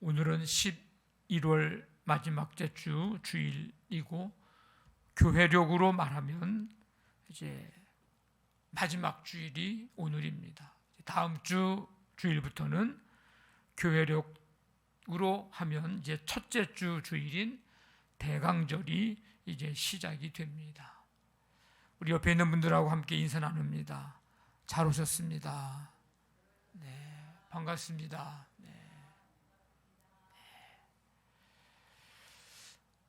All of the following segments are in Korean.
오늘은 11월 마지막 주 주일이고, 교회력으로 말하면 이제 마지막 주일이 오늘입니다. 다음 주 주일부터는 교회력으로 하면 이제 첫째 주 주일인 대강절이 이제 시작이 됩니다. 우리 옆에 있는 분들하고 함께 인사 나눕니다. 잘 오셨습니다. 네, 반갑습니다. 네.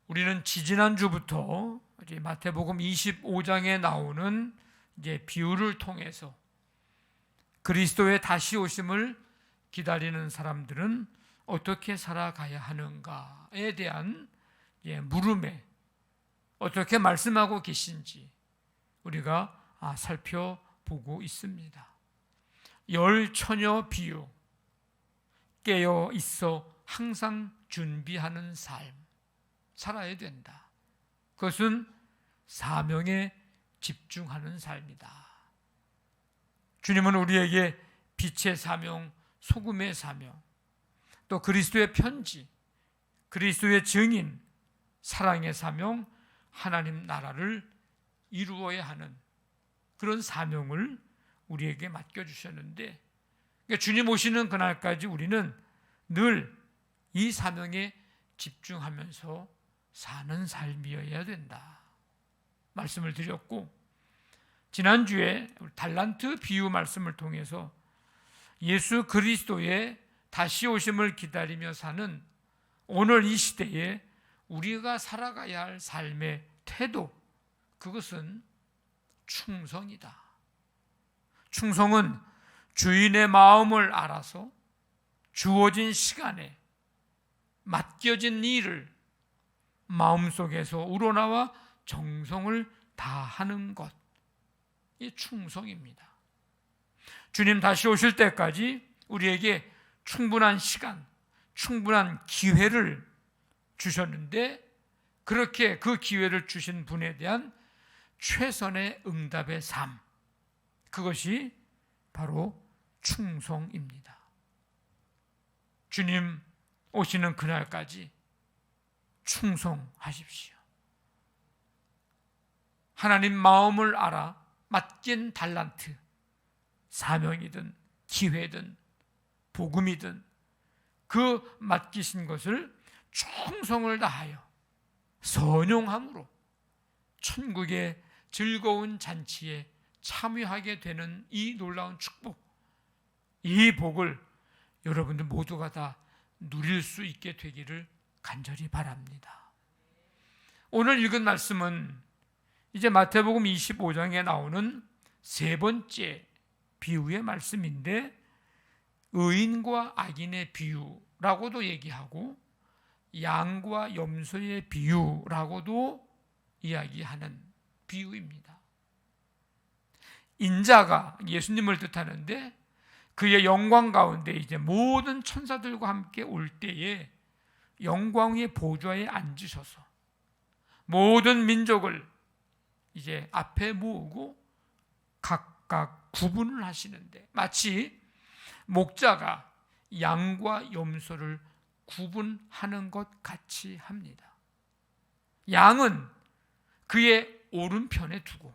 우리는 지지난주부터 이제 마태복음 25장에 나오는 이제 비유를 통해서 그리스도의 다시 오심을 기다리는 사람들은 어떻게 살아가야 하는가에 대한 물음에 어떻게 말씀하고 계신지 우리가 살펴보고 있습니다. 열 처녀 비유, 깨어 있어 항상 준비하는 삶 살아야 된다. 그것은 사명에 집중하는 삶이다. 주님은 우리에게 빛의 사명, 소금의 사명, 또 그리스도의 편지, 그리스도의 증인, 사랑의 사명, 하나님 나라를 이루어야 하는 그런 사명을 우리에게 맡겨주셨는데, 그러니까 주님 오시는 그날까지 우리는 늘 이 사명에 집중하면서 사는 삶이어야 된다 말씀을 드렸고, 지난주에 달란트 비유 말씀을 통해서 예수 그리스도의 다시 오심을 기다리며 사는 오늘 이 시대에 우리가 살아가야 할 삶의 태도, 그것은 충성이다. 충성은 주인의 마음을 알아서 주어진 시간에 맡겨진 일을 마음속에서 우러나와 정성을 다하는 것, 이 충성입니다. 주님 다시 오실 때까지 우리에게 충분한 시간, 충분한 기회를 주셨는데, 그렇게 그 기회를 주신 분에 대한 최선의 응답의 삶, 그것이 바로 충성입니다. 주님 오시는 그날까지 충성하십시오. 하나님 마음을 알아 맡긴 달란트, 사명이든 기회든 복음이든 그 맡기신 것을 충성을 다하여 선용함으로 천국의 즐거운 잔치에 참여하게 되는 이 놀라운 축복, 이 복을 여러분들 모두가 다 누릴 수 있게 되기를 간절히 바랍니다. 오늘 읽은 말씀은 이제 마태복음 25장에 나오는 세 번째 비유의 말씀인데, 의인과 악인의 비유라고도 얘기하고 양과 염소의 비유라고도 이야기하는 비유입니다. 인자가 예수님을 뜻하는데, 그의 영광 가운데 이제 모든 천사들과 함께 올 때에 영광의 보좌에 앉으셔서 모든 민족을 이제 앞에 모으고 각각 구분을 하시는데, 마치 목자가 양과 염소를 구분하는 것 같이 합니다. 양은 그의 오른편에 두고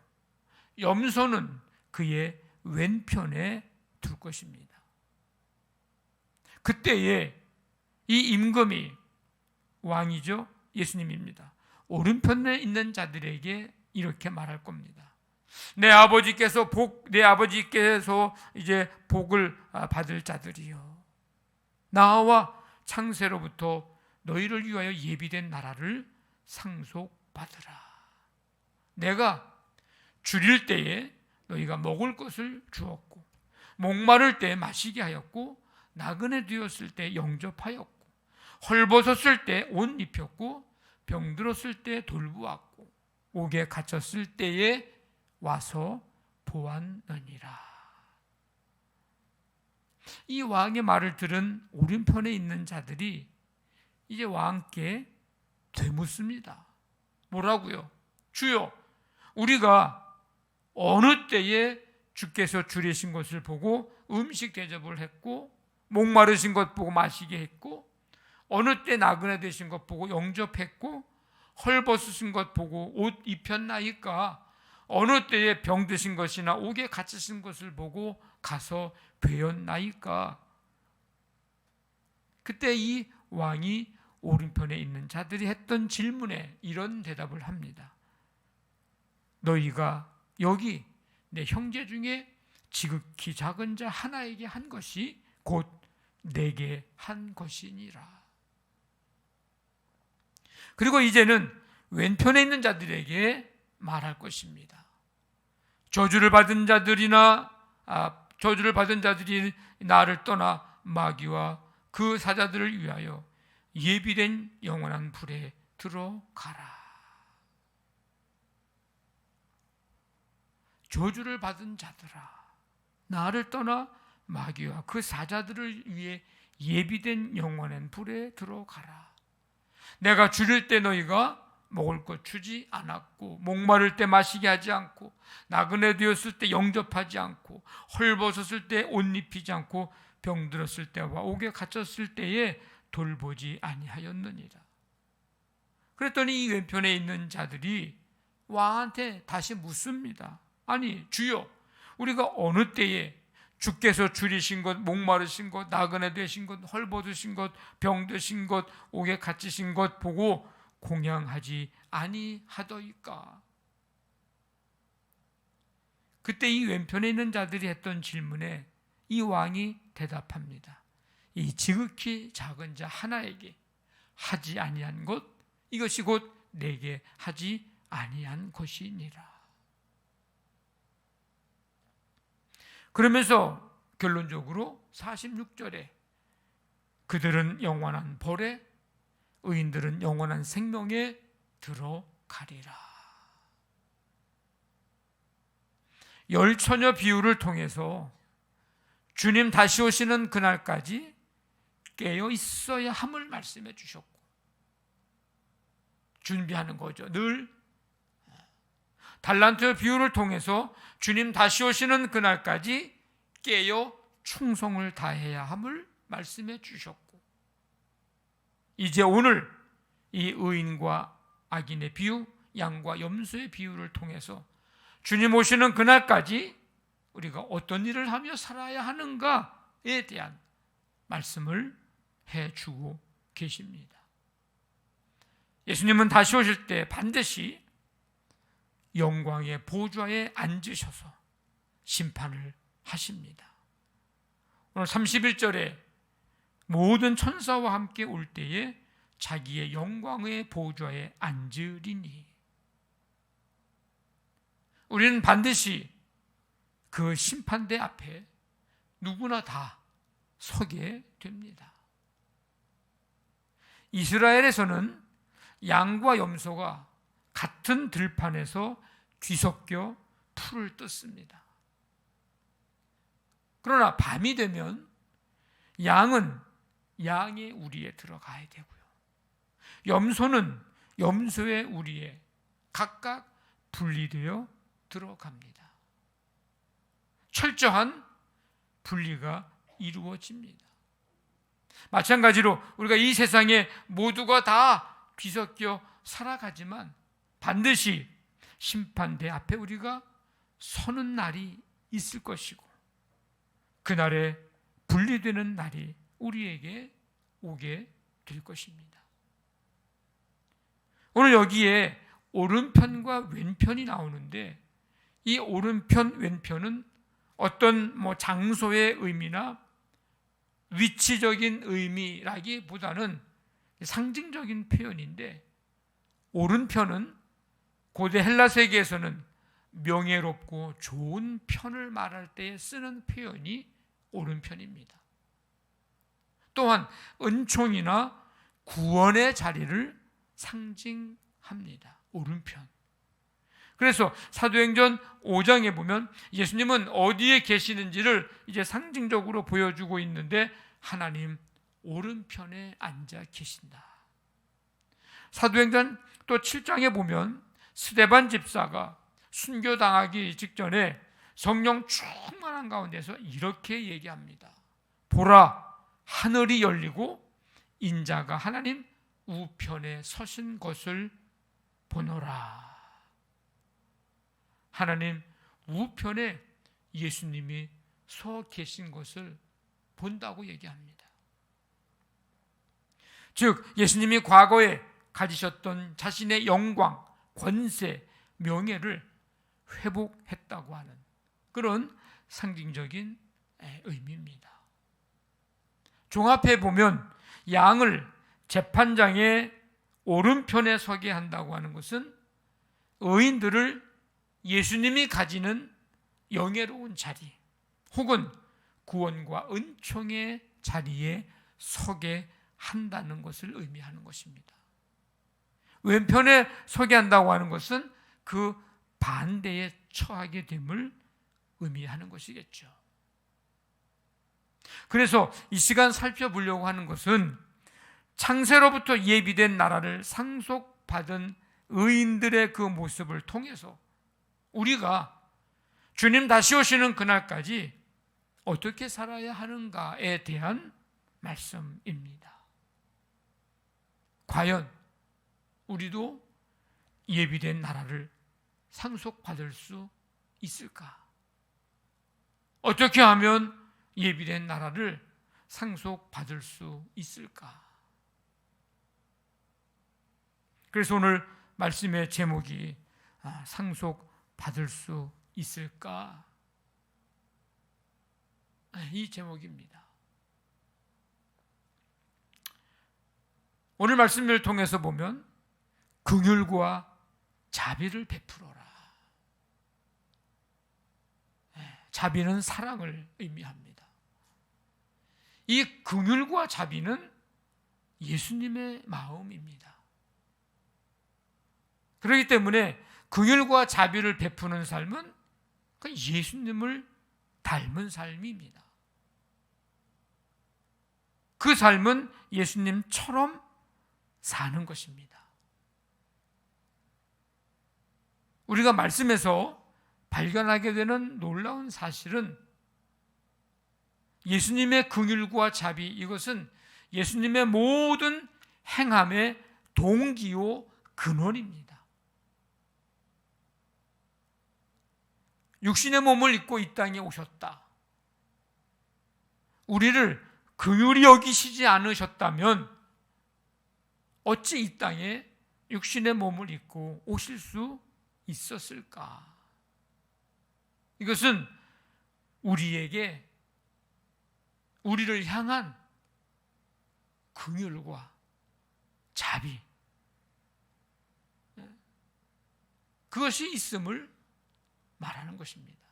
염소는 그의 왼편에 둘 것입니다. 그때에 이 임금이, 왕이죠, 예수님입니다, 오른편에 있는 자들에게 이렇게 말할 겁니다. 내 아버지께서 이제 복을 받을 자들이요, 나와 창세로부터 너희를 위하여 예비된 나라를 상속받으라. 내가 줄일 때에 너희가 먹을 것을 주었고, 목마를 때 마시게 하였고, 나그네 되었을 때 영접하였고, 헐벗었을 때 옷 입혔고, 병들었을 때 돌보았고, 옥에 갇혔을 때에 와서 보았느니라. 이 왕의 말을 들은 오른편에 있는 자들이 이제 왕께 되묻습니다. 뭐라고요? 주여, 우리가 어느 때에 주께서 줄이신 것을 보고 음식 대접을 했고, 목마르신 것 보고 마시게 했고, 어느 때 나그네 되신 것 보고 영접했고 헐벗으신 것 보고 옷 입혔나이까? 어느 때에 병드신 것이나 옥에 갇히신 것을 보고 가서 배웠나이까? 그때 이 왕이 오른편에 있는 자들이 했던 질문에 이런 대답을 합니다. 너희가 여기 내 형제 중에 지극히 작은 자 하나에게 한 것이 곧 내게 한 것이니라. 그리고 이제는 왼편에 있는 자들에게 말할 것입니다. 저주를 받은 자들이 나를 떠나 마귀와 그 사자들을 위하여 예비된 영원한 불에 들어가라. 저주를 받은 자들아, 나를 떠나 마귀와 그 사자들을 위해 예비된 영원한 불에 들어가라. 내가 줄일 때 너희가 먹을 것 주지 않았고, 목마를 때 마시게 하지 않고, 나그네 되었을 때 영접하지 않고, 헐벗었을 때 옷 입히지 않고, 병들었을 때와 옥에 갇혔을 때에 돌보지 아니하였느니라. 그랬더니 이 왼편에 있는 자들이 왕한테 다시 묻습니다. 아니 주여, 우리가 어느 때에 주께서 줄이신 것, 목마르신 것, 나그네 되신 것, 헐벗으신 것, 병드신 것, 옥에 갇히신 것 보고 공양하지 아니하더이까? 그때 이 왼편에 있는 자들이 했던 질문에 이 왕이 대답합니다. 이 지극히 작은 자 하나에게 하지 아니한 것, 이것이 곧 내게 하지 아니한 것이니라. 그러면서 결론적으로 46절에 그들은 영원한 벌에, 의인들은 영원한 생명에 들어가리라. 열처녀 비유를 통해서 주님 다시 오시는 그날까지 깨어 있어야 함을 말씀해 주셨고, 준비하는 거죠. 늘 달란트 비유를 통해서 주님 다시 오시는 그날까지 깨어 충성을 다해야 함을 말씀해 주셨고, 이제 오늘 이 의인과 악인의 비유, 양과 염소의 비유를 통해서 주님 오시는 그날까지 우리가 어떤 일을 하며 살아야 하는가에 대한 말씀을 해주고 계십니다. 예수님은 다시 오실 때 반드시 영광의 보좌에 앉으셔서 심판을 하십니다. 오늘 31절에 모든 천사와 함께 올 때에 자기의 영광의 보좌에 앉으리니, 우리는 반드시 그 심판대 앞에 누구나 다 서게 됩니다. 이스라엘에서는 양과 염소가 같은 들판에서 뒤섞여 풀을 뜯습니다. 그러나 밤이 되면 양은 양의 우리에 들어가야 되고요, 염소는 염소의 우리에 각각 분리되어 들어갑니다. 철저한 분리가 이루어집니다. 마찬가지로 우리가 이 세상에 모두가 다 뒤섞여 살아가지만 반드시 심판대 앞에 우리가 서는 날이 있을 것이고, 그날에 분리되는 날이 우리에게 오게 될 것입니다. 오늘 여기에 오른편과 왼편이 나오는데, 이 오른편, 왼편은 어떤 장소의 의미나 위치적인 의미라기보다는 상징적인 표현인데, 오른편은 고대 헬라 세계에서는 명예롭고 좋은 편을 말할 때 쓰는 표현이 오른편입니다. 또한 은총이나 구원의 자리를 상징합니다. 오른편. 그래서 사도행전 5장에 보면 예수님은 어디에 계시는지를 이제 상징적으로 보여주고 있는데, 하나님 오른편에 앉아 계신다. 사도행전 또 7장에 보면 스데반 집사가 순교당하기 직전에 성령 충만한 가운데서 이렇게 얘기합니다. 보라, 하늘이 열리고 인자가 하나님 우편에 서신 것을 보노라. 하나님 우편에 예수님이 서 계신 것을 본다고 얘기합니다. 즉 예수님이 과거에 가지셨던 자신의 영광, 권세, 명예를 회복했다고 하는 그런 상징적인 의미입니다. 종합해 보면 양을 재판장의 오른편에 서게 한다고 하는 것은 의인들을 예수님이 가지는 영예로운 자리 혹은 구원과 은총의 자리에 서게 한다는 것을 의미하는 것입니다. 왼편에 서게 한다고 하는 것은 그 반대에 처하게 됨을 의미하는 것이겠죠. 그래서 이 시간 살펴보려고 하는 것은 창세로부터 예비된 나라를 상속받은 의인들의 그 모습을 통해서 우리가 주님 다시 오시는 그날까지 어떻게 살아야 하는가에 대한 말씀입니다. 과연 우리도 예비된 나라를 상속받을 수 있을까? 어떻게 하면 예비된 나라를 상속받을 수 있을까? 그래서 오늘 말씀의 제목이 상속받을 수 있을까? 이 제목입니다. 오늘 말씀을 통해서 보면 긍휼과 자비를 베풀어라. 자비는 사랑을 의미합니다. 이 긍휼과 자비는 예수님의 마음입니다. 그렇기 때문에 긍휼과 자비를 베푸는 삶은 예수님을 닮은 삶입니다. 그 삶은 예수님처럼 사는 것입니다. 우리가 말씀에서 발견하게 되는 놀라운 사실은 예수님의 긍휼과 자비, 이것은 예수님의 모든 행함의 동기요 근원입니다. 육신의 몸을 입고 이 땅에 오셨다. 우리를 긍휼히 여기시지 않으셨다면 어찌 이 땅에 육신의 몸을 입고 오실 수 있었을까? 이것은 우리에게 우리를 향한 긍휼과 자비, 그것이 있음을 말하는 것입니다.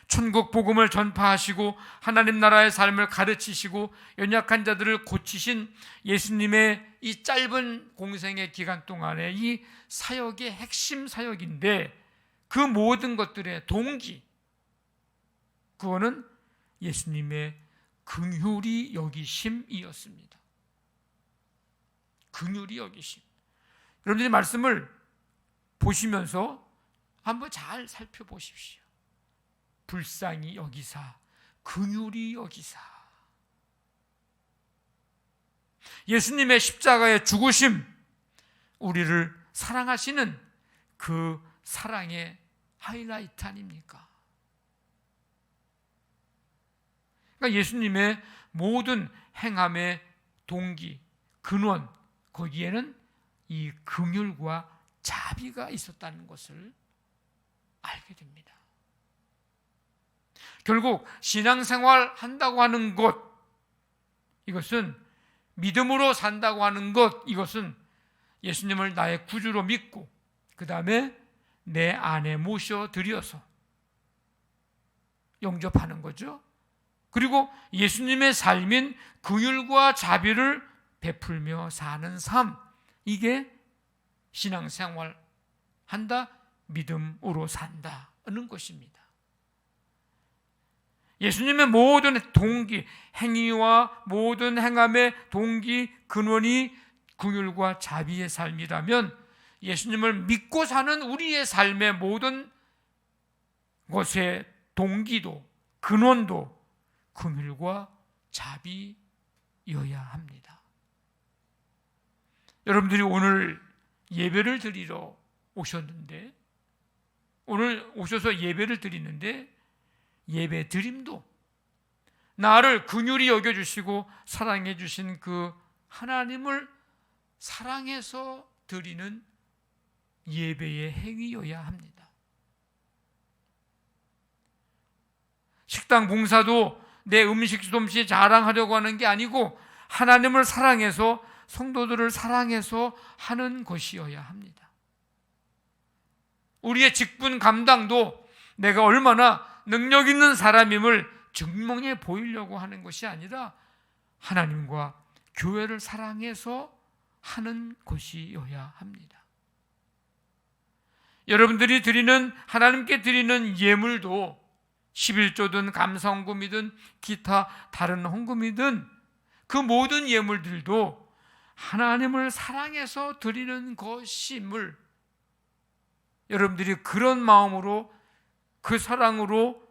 천국 복음을 전파하시고 하나님 나라의 삶을 가르치시고 연약한 자들을 고치신 예수님의 이 짧은 공생의 기간 동안에 이 사역의 핵심 사역인데 그 모든 것들의 동기, 그거는 예수님의 긍휼히 여기심이었습니다. 긍휼히 여기심. 여러분들이 말씀을 보시면서 한번 잘 살펴보십시오. 불쌍히 여기사, 긍휼히 여기사. 예수님의 십자가의 죽으심, 우리를 사랑하시는 그 사랑의 하이라이트 아닙니까? 그러니까 예수님의 모든 행함의 동기, 근원, 거기에는 이 긍휼과 자비가 있었다는 것을 알게 됩니다. 결국 신앙생활 한다고 하는 것, 이것은 믿음으로 산다고 하는 것, 이것은 예수님을 나의 구주로 믿고 그 다음에 내 안에 모셔들여서 영접하는 거죠. 그리고 예수님의 삶인 긍휼과 자비를 베풀며 사는 삶, 이게 신앙생활 한다, 믿음으로 산다는 것입니다. 예수님의 모든 동기, 행위와 모든 행함의 동기, 근원이 긍휼과 자비의 삶이라면 예수님을 믿고 사는 우리의 삶의 모든 것의 동기도, 근원도 긍휼과 자비입니다. 합니다. 여러분들이 오늘 예배를 드리러 오셨는데, 오늘 오셔서 예배를 드리는데, 예배 드림도 나를 긍휼히 여겨주시고 사랑해 주신 그 하나님을 사랑해서 드리는 예배의 행위여야 합니다. 식당 봉사도 내 음식 솜씨 자랑하려고 하는 게 아니고 하나님을 사랑해서, 성도들을 사랑해서 하는 것이어야 합니다. 우리의 직분 감당도 내가 얼마나 능력 있는 사람임을 증명해 보이려고 하는 것이 아니라 하나님과 교회를 사랑해서 하는 것이어야 합니다. 여러분들이 드리는, 하나님께 드리는 예물도 11조든 감사헌금이든 기타 다른 헌금이든 그 모든 예물들도 하나님을 사랑해서 드리는 것임을 여러분들이 그런 마음으로, 그 사랑으로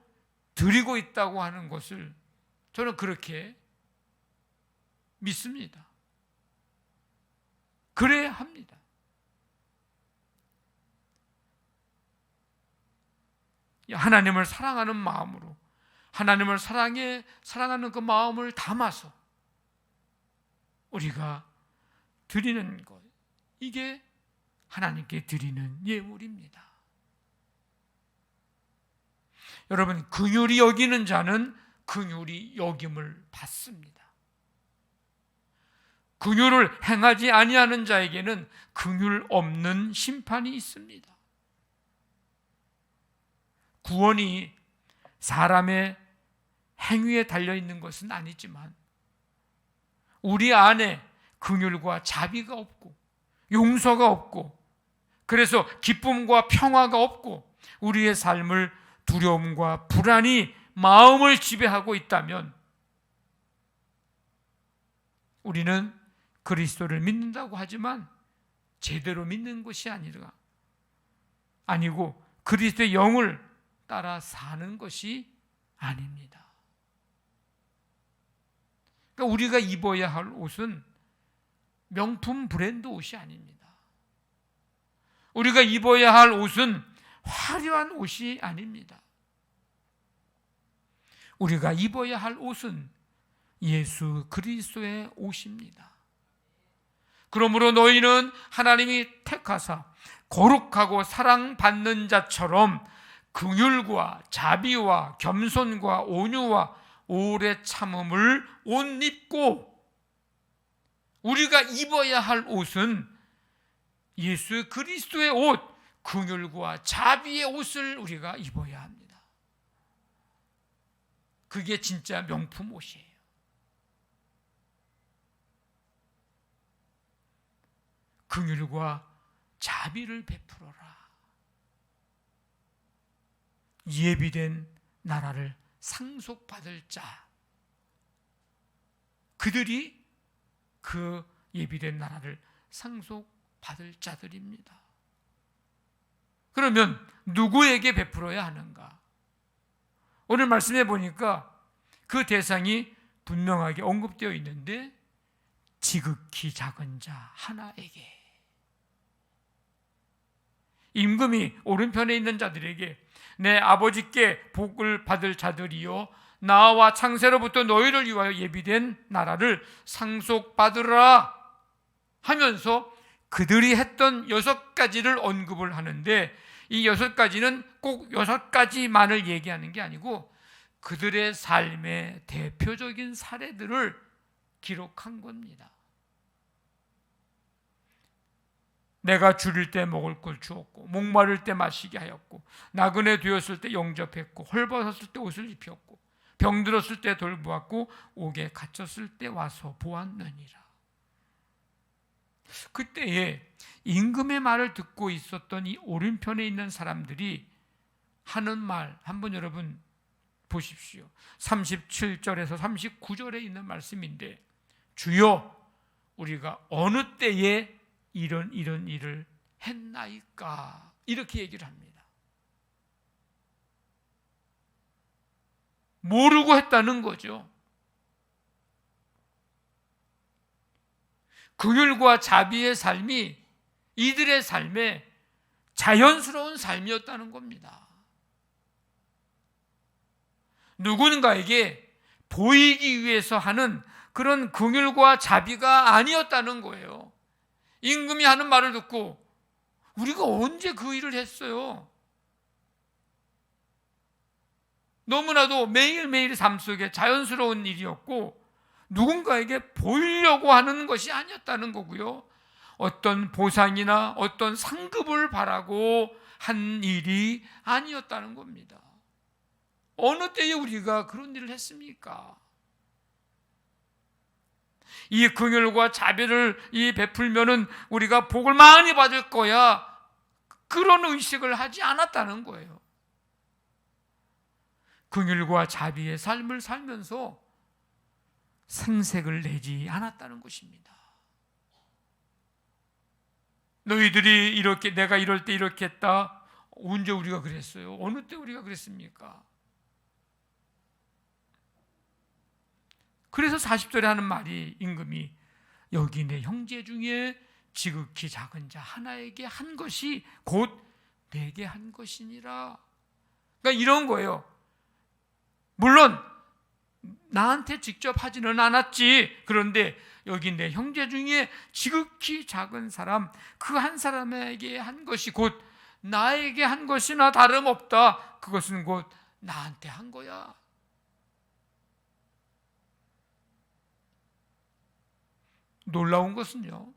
드리고 있다고 하는 것을 저는 그렇게 믿습니다. 그래야 합니다. 하나님을 사랑하는 마음으로, 하나님을 사랑하는 그 마음을 담아서 우리가 드리는 것, 이게 하나님께 드리는 예물입니다. 여러분, 긍휼히 여기는 자는 긍휼히 여김을 받습니다. 긍휼을 행하지 아니하는 자에게는 긍휼 없는 심판이 있습니다. 구원이 사람의 행위에 달려있는 것은 아니지만 우리 안에 긍휼과 자비가 없고 용서가 없고, 그래서 기쁨과 평화가 없고 우리의 삶을 두려움과 불안이 마음을 지배하고 있다면 우리는 그리스도를 믿는다고 하지만 제대로 믿는 것이 아니고 그리스도의 영을 따라 사는 것이 아닙니다. 그러니까 우리가 입어야 할 옷은 명품 브랜드 옷이 아닙니다. 우리가 입어야 할 옷은 화려한 옷이 아닙니다. 우리가 입어야 할 옷은 예수 그리스도의 옷입니다. 그러므로 너희는 하나님이 택하사 거룩하고 사랑받는 자처럼 긍휼과 자비와 겸손과 온유와 오래 참음을 옷 입고, 우리가 입어야 할 옷은 예수 그리스도의 옷, 긍휼과 자비의 옷을 우리가 입어야 합니다. 그게 진짜 명품 옷이에요. 긍휼과 자비를 베풀어라. 예비된 나라를 상속받을 자, 그들이 그 예비된 나라를 상속받을 자들입니다. 그러면 누구에게 베풀어야 하는가? 오늘 말씀해 보니까 그 대상이 분명하게 언급되어 있는데 지극히 작은 자 하나에게, 임금이 오른편에 있는 자들에게 내 아버지께 복을 받을 자들이요 나와 창세로부터 너희를 위하여 예비된 나라를 상속받으라 하면서 그들이 했던 6가지를 언급을 하는데, 이 6가지는 꼭 6가지만을 얘기하는 게 아니고 그들의 삶의 대표적인 사례들을 기록한 겁니다. 내가 줄일 때 먹을 걸 주었고, 목마를 때 마시게 하였고, 나그네 되었을 때 영접했고, 헐벗었을 때 옷을 입혔고, 병들었을 때 돌보았고, 옥에 갇혔을 때 와서 보았느니라. 그때에 임금의 말을 듣고 있었던 이 오른편에 있는 사람들이 하는 말, 한번 여러분 보십시오. 37절에서 39절에 있는 말씀인데, 주여 우리가 어느 때에 이런 일을 했나이까, 이렇게 얘기를 합니다. 모르고 했다는 거죠. 긍휼과 자비의 삶이 이들의 삶에 자연스러운 삶이었다는 겁니다. 누군가에게 보이기 위해서 하는 그런 긍휼과 자비가 아니었다는 거예요. 임금이 하는 말을 듣고 우리가 언제 그 일을 했어요? 너무나도 매일매일 삶 속에 자연스러운 일이었고 누군가에게 보이려고 하는 것이 아니었다는 거고요. 어떤 보상이나 어떤 상급을 바라고 한 일이 아니었다는 겁니다. 어느 때에 우리가 그런 일을 했습니까? 이 긍휼과 자비를 베풀면은 우리가 복을 많이 받을 거야, 그런 의식을 하지 않았다는 거예요. 긍휼과 자비의 삶을 살면서 생색을 내지 않았다는 것입니다. 너희들이 이렇게, 내가 이럴 때 이렇게 했다. 언제 우리가 그랬어요? 어느 때 우리가 그랬습니까? 그래서 40절에 하는 말이, 임금이 여기 내 형제 중에 지극히 작은 자 하나에게 한 것이 곧 내게 한 것이니라. 그러니까 이런 거예요. 물론 나한테 직접 하지는 않았지. 그런데 여기 내 형제 중에 지극히 작은 사람, 그 한 사람에게 한 것이 곧 나에게 한 것이나 다름없다. 그것은 곧 나한테 한 거야. 놀라운 것은요,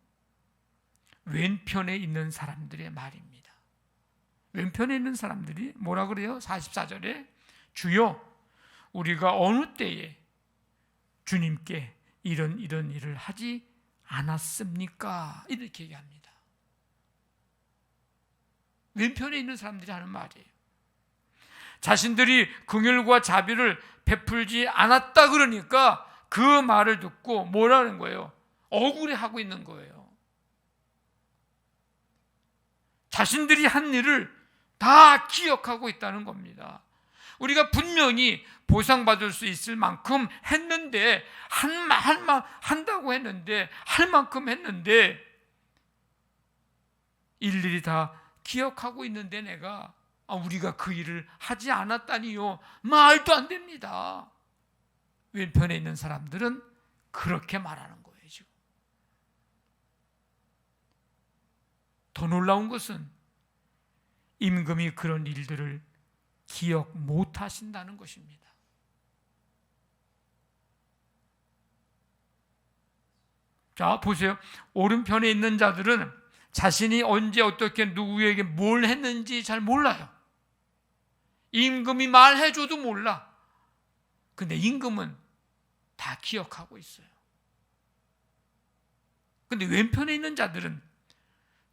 왼편에 있는 사람들의 말입니다. 왼편에 있는 사람들이 뭐라 그래요? 44절에 주여 우리가 어느 때에 주님께 이런 일을 하지 않았습니까? 이렇게 얘기합니다. 왼편에 있는 사람들이 하는 말이에요. 자신들이 긍휼과 자비를 베풀지 않았다 그러니까 그 말을 듣고 뭐라는 거예요? 억울해하고 있는 거예요. 자신들이 한 일을 다 기억하고 있다는 겁니다. 우리가 분명히 보상받을 수 있을 만큼 했는데, 한다고 했는데, 할 만큼 했는데, 일일이 다 기억하고 있는데 내가 우리가 그 일을 하지 않았다니요. 말도 안 됩니다. 왼편에 있는 사람들은 그렇게 말하는 거예요. 지금. 더 놀라운 것은 임금이 그런 일들을 기억 못 하신다는 것입니다. 자, 보세요. 오른편에 있는 자들은 자신이 언제 어떻게 누구에게 뭘 했는지 잘 몰라요. 임금이 말해줘도 몰라. 근데 임금은 다 기억하고 있어요. 근데 왼편에 있는 자들은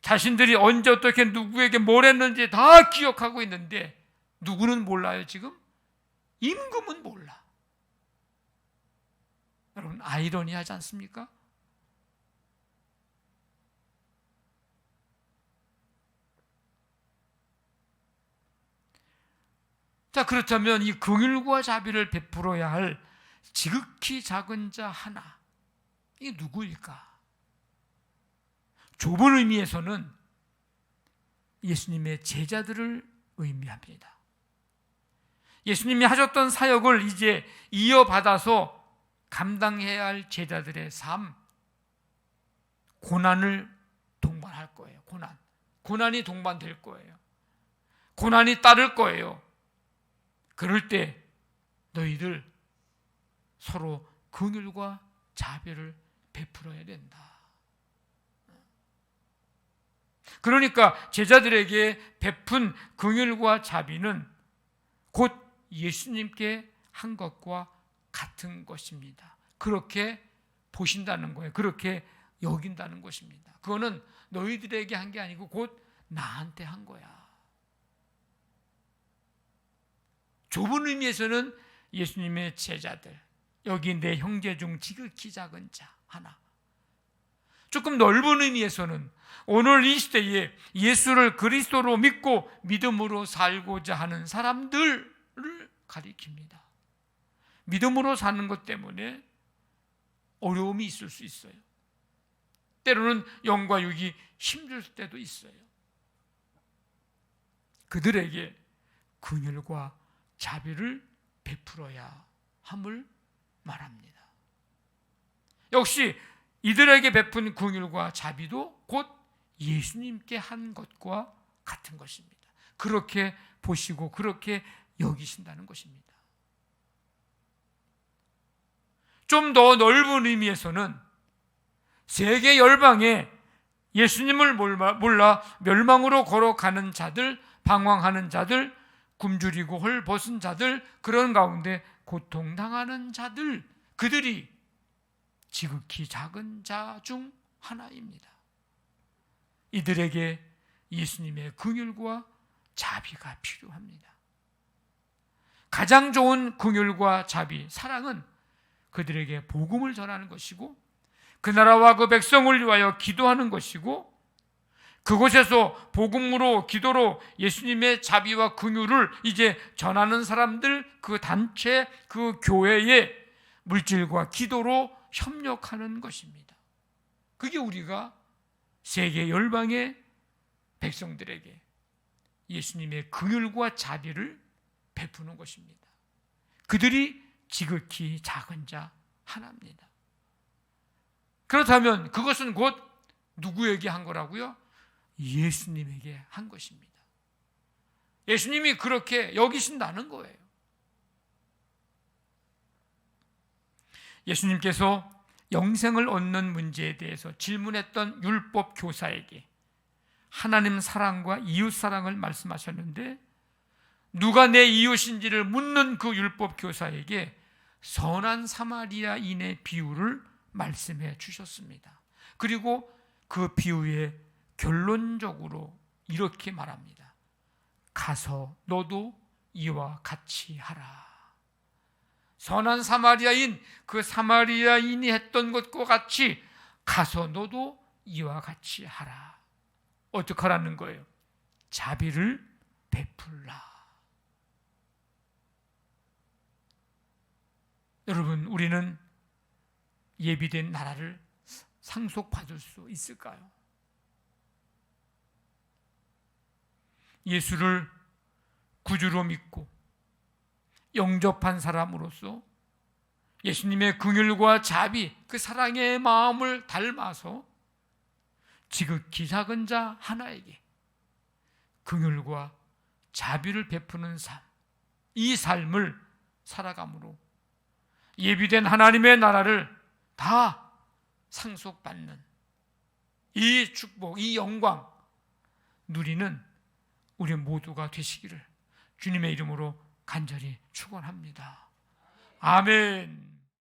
자신들이 언제 어떻게 누구에게 뭘 했는지 다 기억하고 있는데 누구는 몰라요 지금? 임금은 몰라. 여러분, 아이러니하지 않습니까? 자, 그렇다면 이 긍휼과 자비를 베풀어야 할 지극히 작은 자 하나, 이게 누구일까? 좁은 의미에서는 예수님의 제자들을 의미합니다. 예수님이 하셨던 사역을 이제 이어받아서 감당해야 할 제자들의 삶, 고난을 동반할 거예요. 고난이 동반될 거예요. 고난이 따를 거예요. 그럴 때 너희들 서로 긍휼과 자비를 베풀어야 된다. 그러니까 제자들에게 베푼 긍휼과 자비는 곧 예수님께 한 것과 같은 것입니다. 그렇게 보신다는 거예요. 그렇게 여긴다는 것입니다. 그거는 너희들에게 한 게 아니고 곧 나한테 한 거야. 좁은 의미에서는 예수님의 제자들, 여기 내 형제 중 지극히 작은 자 하나. 조금 넓은 의미에서는 오늘 이 시대에 예수를 그리스도로 믿고 믿음으로 살고자 하는 사람들을 가리킵니다. 믿음으로 사는 것 때문에 어려움이 있을 수 있어요. 때로는 영과 육이 힘들 때도 있어요. 그들에게 긍휼과 자비를 베풀어야 함을 말합니다. 역시 이들에게 베푼 긍휼과 자비도 곧 예수님께 한 것과 같은 것입니다. 그렇게 보시고 그렇게 여기신다는 것입니다. 좀 더 넓은 의미에서는 세계 열방에 예수님을 몰라 멸망으로 걸어가는 자들, 방황하는 자들, 굶주리고 헐벗은 자들, 그런 가운데 고통당하는 자들, 그들이 지극히 작은 자 중 하나입니다. 이들에게 예수님의 긍휼과 자비가 필요합니다. 가장 좋은 긍휼과 자비, 사랑은 그들에게 복음을 전하는 것이고 그 나라와 그 백성을 위하여 기도하는 것이고 그곳에서 복음으로 기도로 예수님의 자비와 긍휼을 이제 전하는 사람들, 그 단체, 그 교회에 물질과 기도로 협력하는 것입니다. 그게 우리가 세계 열방의 백성들에게 예수님의 긍휼과 자비를 베푸는 것입니다. 그들이 지극히 작은 자 하나입니다. 그렇다면 그것은 곧 누구에게 한 거라고요? 예수님에게 한 것입니다. 예수님이 그렇게 여기신다는 거예요. 예수님께서 영생을 얻는 문제에 대해서 질문했던 율법 교사에게 하나님 사랑과 이웃 사랑을 말씀하셨는데 누가 내 이웃인지를 묻는 그 율법 교사에게 선한 사마리아인의 비유를 말씀해 주셨습니다. 그리고 그 비유의 결론적으로 이렇게 말합니다. 가서 너도 이와 같이 하라. 선한 사마리아인, 그 사마리아인이 했던 것과 같이 가서 너도 이와 같이 하라. 어떻게 하라는 거예요? 자비를 베풀라. 여러분, 우리는 예비된 나라를 상속받을 수 있을까요? 예수를 구주로 믿고 영접한 사람으로서 예수님의 긍휼과 자비, 그 사랑의 마음을 닮아서 지극히 작은 자 하나에게 긍휼과 자비를 베푸는 삶, 이 삶을 살아감으로 예비된 하나님의 나라를 다 상속받는 이 축복, 이 영광 누리는 우리 모두가 되시기를 주님의 이름으로 간절히 축원합니다. 아멘.